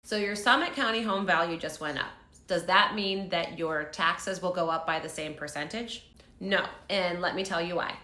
So your Summit County home value just went up. Does that mean that your taxes will go up by the same percentage? No, and let me tell you why.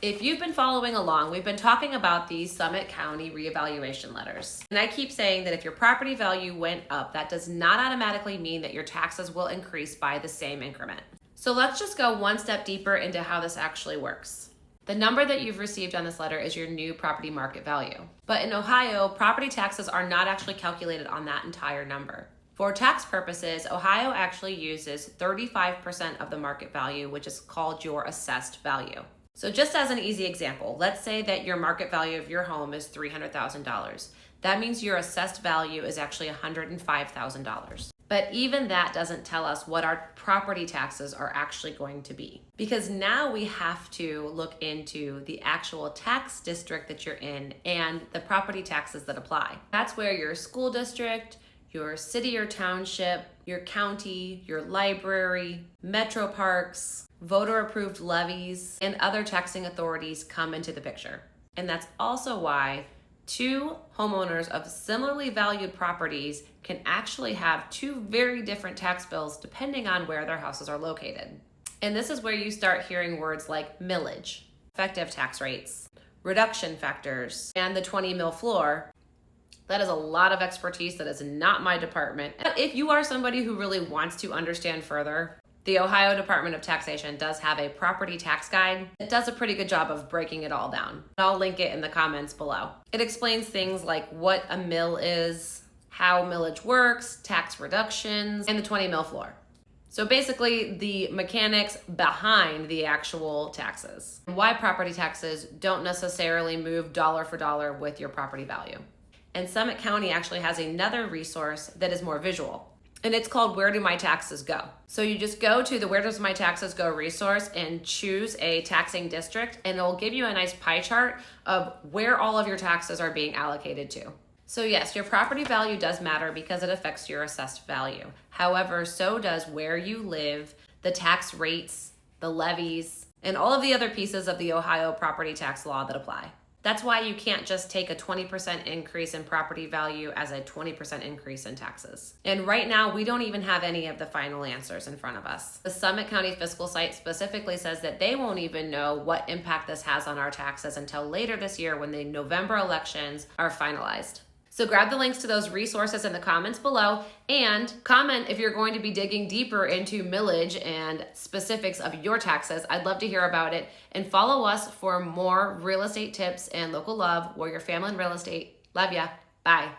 If you've been following along, we've been talking about these Summit County reevaluation letters. And I keep saying that if your property value went up, that does not automatically mean that your taxes will increase by the same increment. So let's just go one step deeper into how this actually works. The number that you've received on this letter is your new property market value. But in Ohio, property taxes are not actually calculated on that entire number. For tax purposes, Ohio actually uses 35% of the market value, which is called your assessed value. So just as an easy example, let's say that your market value of your home is $300,000. That means your assessed value is actually $105,000. But even that doesn't tell us what our property taxes are actually going to be. Because now we have to look into the actual tax district that you're in and the property taxes that apply. That's where your school district, your city or township, your county, your library, metro parks, voter-approved levies, and other taxing authorities come into the picture. And that's also why two homeowners of similarly valued properties can actually have two very different tax bills depending on where their houses are located. And this is where you start hearing words like millage, effective tax rates, reduction factors, and the 20 mil floor. That is a lot of expertise that is not my department. But if you are somebody who really wants to understand further, the Ohio Department of Taxation does have a property tax guide that does a pretty good job of breaking it all down. I'll link it in the comments below. It explains things like what a mill is, how millage works, tax reductions, and the 20 mil floor. So basically the mechanics behind the actual taxes and why property taxes don't necessarily move dollar for dollar with your property value. And Summit County actually has another resource that is more visual. And it's called Where Do My Taxes Go? So you just go to the Where Does My Taxes Go resource and choose a taxing district, and it'll give you a nice pie chart of where all of your taxes are being allocated to. So yes, your property value does matter because it affects your assessed value. However, so does where you live, the tax rates, the levies, and all of the other pieces of the Ohio property tax law that apply. That's why you can't just take a 20% increase in property value as a 20% increase in taxes. And right now, we don't even have any of the final answers in front of us. The Summit County fiscal site specifically says that they won't even know what impact this has on our taxes until later this year when the November elections are finalized. So grab the links to those resources in the comments below and comment if you're going to be digging deeper into millage and specifics of your taxes. I'd love to hear about it. And follow us for more real estate tips and local love. Warrior Family and Real Estate. Love ya. Bye.